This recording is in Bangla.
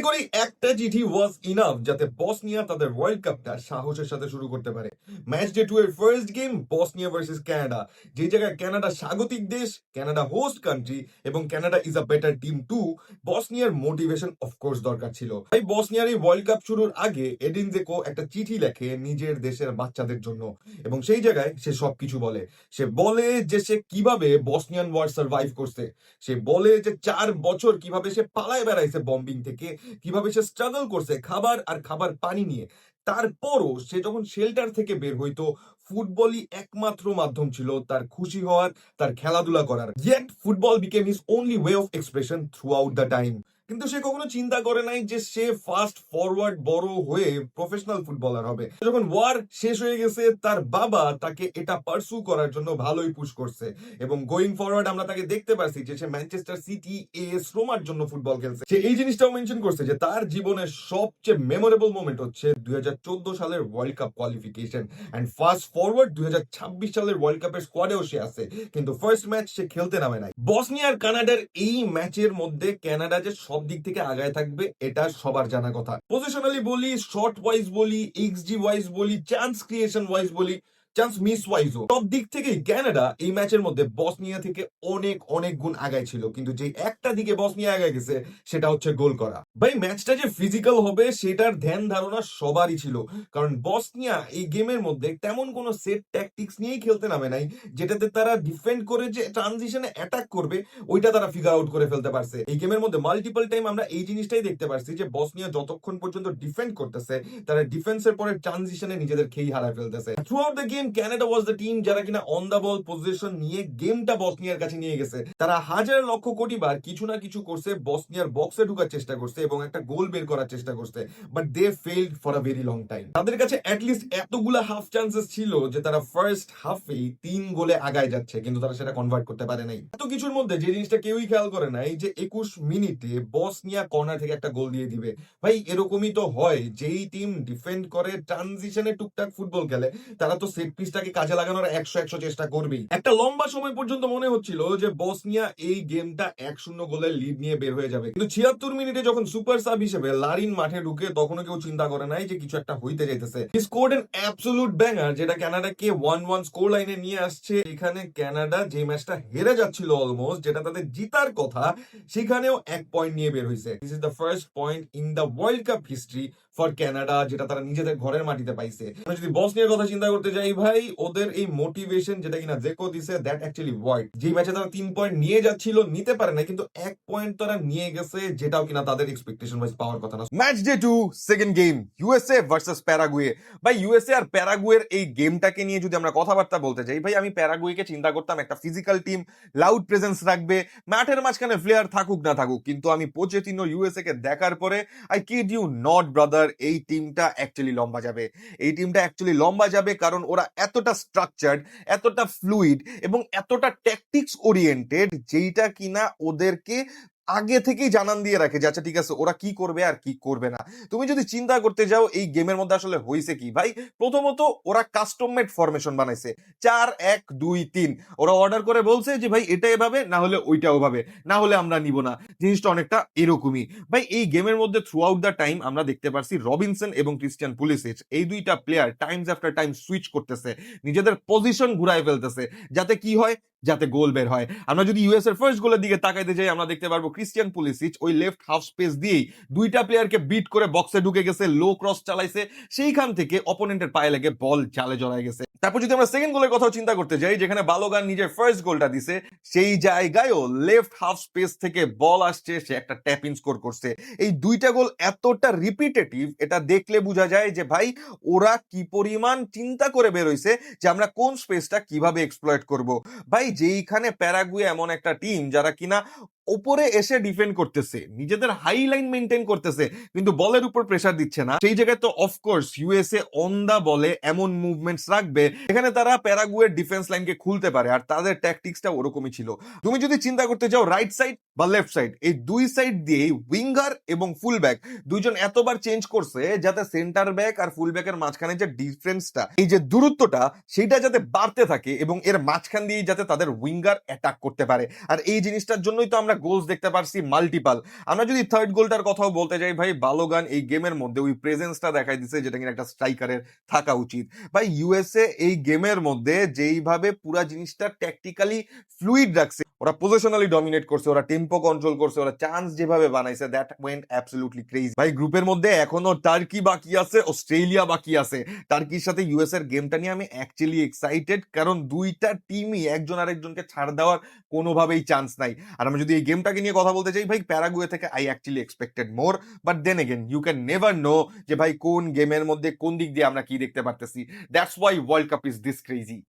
করি একটা চিঠি ওয়াজ ইনাফ যাতে বসনিয়া তাদের ওয়ার্ল্ড কাপটা সাহসের সাথে শুরু করতে পারে। ম্যাচ ডে 2 এর first game Bosnia versus Canada, যে জায়গায় কানাডা স্বাগতিক দেশ, কানাডা হোস্ট কান্ট্রি এবং Canada is a better team too. বসনিয়ার মোটিভেশন অফকোর্স দরকার ছিল। তাই বসনিয়ার এই ওয়ার্ল্ড কাপ শুরুর আগে এডিন জেকো একটা চিঠি লেখে নিজের দেশের বাচ্চাদের জন্য, এবং সেই জায়গায় সে সবকিছু বলে। সে বলে যে সে কিভাবে বসনিয়ান ওয়ার সার্ভাইভ করছে, সে বলে যে 4 বছর কিভাবে সে পালায় বেড়াইছে বম্বিং থেকে, কিভাবে সে স্ট্রাগল করছে খাবার আর খাবার পানি নিয়ে। তারপরও সে যখন শেল্টার থেকে বের হইতো, ফুটবলই একমাত্র মাধ্যম ছিল তার খুশি হওয়ার, তার খেলাধুলা করার। Yet football became his only way of expression through out the time. কিন্তু সে কখনো চিন্তা করে নাই যে সে ফাস্ট ফরওয়ার্ড বড় হয়ে প্রফেশনাল ফুটবলার হবে। যখন ওয়ার শেষ হয়ে গেছে, তার বাবা তাকে এটা পার্সু করার জন্য ভালোই পুশ করছে, এবং গোয়িং ফরওয়ার্ড আমরা তাকে দেখতে পারছি যে সে ম্যানচেস্টার সিটি, এএস রোমার জন্য ফুটবল খেলছে। সে এই জিনিসটাও মেনশন করছে যে তার জীবনের সবচেয়ে মেমোরেবল মোমেন্ট হচ্ছে 2014 সালের world cup qualification. And fast forward 2026 সালের ওয়ার্ল্ড কাপের স্কোয়াডেও সে আছে, কিন্তু ফার্স্ট ম্যাচ সে খেলতে নামে নাই। বসনিয়া আর কানাডার এই ম্যাচের মধ্যে কানাডা যে সব দিক থেকে আগায় থাকবে এটা সবার জানা কথা। পজিশনালি বলি, শর্ট ওয়াইজ বলি, এক্সজি ওয়াইজ বলি, চান্স ক্রিয়েশন ওয়াইজ বলি, চান্স মিস ওয়াইজও, সব দিক থেকেই কানাডা এই ম্যাচের মধ্যে বসনিয়া থেকে অনেক অনেক গুণ আগায় ছিল। কিন্তু যে একটা দিকে বসনিয়া আগায় গেছে সেটা হচ্ছে গোল করা। ভাই ম্যাচটা যে ফিজিক্যাল হবে সেটার ধ্যান ধারণা সবারই ছিল, কারণ বসনিয়া এই গেমের মধ্যে তেমন কোনো সেট ট্যাকটিক্স নিয়েই খেলতে নামে নাই, যেটাতে তারা ডিফেন্ড করে যে ট্রানজিশনে অ্যাটাক করবে ওইটা তারা ফিগার আউট করে ফেলতে পারছে। এই গেমের মধ্যে মাল্টিপল টাইম আমরা এই জিনিসটাই দেখতে পারছি যে বসনিয়া যতক্ষণ পর্যন্ত ডিফেন্ড করতেছে, তারা ডিফেন্সের পরে ট্রানজিশনে নিজেদের খেই হারায় ফেলতেছে। Through out the game Canada was the team যারা কিনা অন দ্য বল পজিশন নিয়ে গেমটা বসনিয়ার কাছে নিয়ে গেছে। তারা হাজার লক্ষ কোটি বার কিছু না কিছু করছে, বসনিয়ার বক্সে ঢুকার চেষ্টা করছে এবং একটা গোল বের করার চেষ্টা করছে, but they failed for a very long time. তাদের কাছে অ্যাটলিস্ট এতগুলা হাফ চান্সেস ছিল যে তারা ফার্স্ট হাফেই 3 গোলে আগায় যাচ্ছে, কিন্তু তারা সেটা কনভার্ট করতে পারে নাই। এত কিছুর মধ্যে যে জিনিসটা কেউই খেয়াল করে নাই যে 21 মিনিটে বসনিয়া কর্নার থেকে একটা গোল দিয়ে দিবে। ভাই এরকমই তো হয়, যেই টিম ডিফেন্ড করে ট্রানজিশনে টুকটাক ফুটবল খেলে তারা তো সেট পিসটাকে কাজে লাগানোর 100 চেষ্টা করবেই। একটা লম্বা সময় পর্যন্ত মনে হচ্ছিল যে বসনিয়া এই গেমটা 1-0 গোলের লিড নিয়ে বের হয়ে যাবে, কিন্তু 76 মিনিটে যখন সুপার সাব হিসেবে লারিন মাঠে ঢুকে তখনও কেউ চিন্তা করে নাই যে কিছু একটা হইতে যাইতেছে। হি স্কোরড এন অ্যাবসলিউট ব্যাঙ্গার যেটা কানাডাকে 1-1 স্কোর লাইনে নিয়ে আসছে। এখানে কানাডা যে ম্যাচটা হেরে যাচ্ছিল অলমোস্ট, যেটা তাদের জিতার কথা, সেখানেও 1 পয়েন্ট নিয়ে বের হয়েছে। This is the first point in the world cup history for Canada, যেটা তারা নিজেদের ঘরের মাটিতে পাইছে। আমরা যদি বসনিয়ার কথা চিন্তা করতে যাই ভাই, ওদের এই মোটিভেশন যেটা কিনা জেকো দিছে, দ্যাট অ্যাকচুয়ালি ওয়ার্ড। যে ম্যাচে তারা 3 পয়েন্ট নিয়ে যাচ্ছিল, নিতে পারে না, কিন্তু 1 পয়েন্ট তারা নিয়ে গেছে, যেটাও কিনা তাদের এক্সপেকটেশন ওয়াইজ পাওয়ার কথা না। Match day 2 second game, USA versus Paraguay. ভাই ইউএসএ আর প্যারাগুয়ের এই গেমটাকে নিয়ে যদি আমরা কথাবার্তা বলতে যাই, ভাই আমি প্যারাগুয়েকে চিন্তা করতাম একটা ফিজিক্যাল টিম, লাউড প্রেজেন্স রাখবে, মাঠের মাঝখানে প্লেয়ার থাকুক না থাকুক, কিন্তু আমি পোচেতিনো ইউএসএ কে দেখার পরে I kid you not brother, এই টিমটা অ্যাকচুয়ালি লম্বা যাবে। এই টিমটা অ্যাকচুয়ালি লম্বা যাবে কারণ ওরা এতটা স্ট্রাকচার্ড, এতটা ফ্লুইড এবং এতটা ট্যাকটিক্স ওরিয়েন্টেড, যেইটা কিনা ওদেরকে আগে থেকেই জানান দিয়ে রাখে যে আচ্ছা ঠিক আছে ওরা কি করবে আর কি করবে না। তুমি যদি চিন্তা করতে যাও এই গেমের মধ্যে আসলে হয়েছে কি ভাই, প্রথমত ওরা কাস্টম মেড ফরমেশন বানাইছে 4-1-2-3। ওরা অর্ডার করে বলছে যে ভাই এটা এভাবে, না হলে ওইটা ওভাবে, না হলে আমরা নিব না। জিনিসটা অনেকটা এরকমই। ভাই এই গেমের মধ্যে থ্রু আউট দ্য টাইম আমরা দেখতে পারছি রবিনসন এবং ক্রিস্টিয়ান পুলিসিচ, এই দুইটা player Times after time switch করতেছে, নিজেদের পজিশন ঘুরায় ফেলতেছে, যাতে কি হয়, যাতে গোল বের হয়। আমরা যদি ইউএস এর ফার্স্ট গোলের দিকে তাকাইতে যাই, আমরা দেখতে পারবো ক্রিস্টিয়ান পুলিসিচ ওই লেফট হাফ স্পেস দিয়েই দুইটা প্লেয়ারকে বিট করে বক্সে ঢুকে গেছে, লো ক্রস চালাইছে, সেইখান থেকে অপোনেন্টের পায়ে লেগে বল জালে জড়ায় গেছে। তারপর যদি আমরা সেকেন্ড গোলের কথাও চিন্তা করতে যাই, যেখানে বালোগান নিজের ফার্স্ট গোলটা দিছে, সেই জায়গায়ও লেফট হাফ স্পেস থেকে বল আসছে, সে একটা ট্যাপ ইন স্কোর করছে। এই দুইটা গোল এতটা রিপিটেটিভ, এটা দেখলে বোঝা যায় যে ভাই ওরা কি পরিমাণ চিন্তা করে বের হইছে যে আমরা কোন স্পেসটা কিভাবে এক্সপ্লয়েট করব। ভাই যেইখানে প্যারাগুয়ে এমন একটা টিম যারা কিনা উপরে এসে ডিফেন্ড করতেছে, নিজেদের হাই লাইন মেনটেন করতেছে, কিন্তু বলের উপর প্রেসার দিচ্ছে না, সেই জায়গায় তো অফকোর্স ইউএসএ অন দা বলে এমন মুভমেন্টস রাখবে এখানে তারা প্যারাগুয়ের ডিফেন্স লাইনকে খুলতে পারে, আর তাদের ট্যাকটিক্সটা ওরকমই ছিল। তুমি যদি চিন্তা করতে যাও রাইট সাইড বা লেফট সাইড, এই দুই সাইড দিয়ে উইঙ্গার এবং ফুল ব্যাক দুইজন এতবার চেঞ্জ করছে যাতে সেন্টার ব্যাক আর ফুল ব্যাকের মাঝখানে যে ডিফারেন্সটা, এই যে দূরত্বটা, সেটা যাতে বাড়তে থাকে এবং এর মাঝখান দিয়ে যাতে তাদের উইঙ্গার অ্যাটাক করতে পারে। আর এই জিনিসটার জন্যই তো আমরা গোলস দেখতে পারছি মাল্টিপাল। আমরা যদি থার্ড গোলটার কথাও বলতে যাই ভাই, বালোগান এই গেমের মধ্যে ওই প্রেজেন্সটা দেখাই দিছে যেটা কিনা একটা স্ট্রাইকারের থাকা উচিত। ভাই ইউএসএ এই গেমের মধ্যে যেইভাবে পুরা জিনিসটা ট্যাকটিক্যালি ফ্লুইড রাখছে, ওরা পজিশনালি ডমিনেট করছে, ওরা টেম্পো কন্ট্রোল করছে, ওরা চান্স যেভাবে বানাইছে, দ্যাট ওয়েন্ট অ্যাবসলিউটলি ক্রেজি। ভাই গ্রুপের মধ্যে এখনো টার্কি বাকি আছে, অস্ট্রেলিয়া বাকি আছে। টার্কির সাথে ইউএস এর গেমটা নিয়ে আমি অ্যাকচুয়ালি এক্সাইটেড, কারণ দুইটা টিমই একজন আরেকজনকে ছাড় দেওয়ার কোনোভাবেই চান্স নাই। আর আমি যদি এই গেমটাকে নিয়ে কথা বলতে চাই ভাই, প্যারাগুয়ে থেকে I actually expected more, but then again you can never know যে ভাই কোন গেমের মধ্যে কোন দিক দিয়ে আমরা কি দেখতে পারতেছি। That's why world cup is this crazy.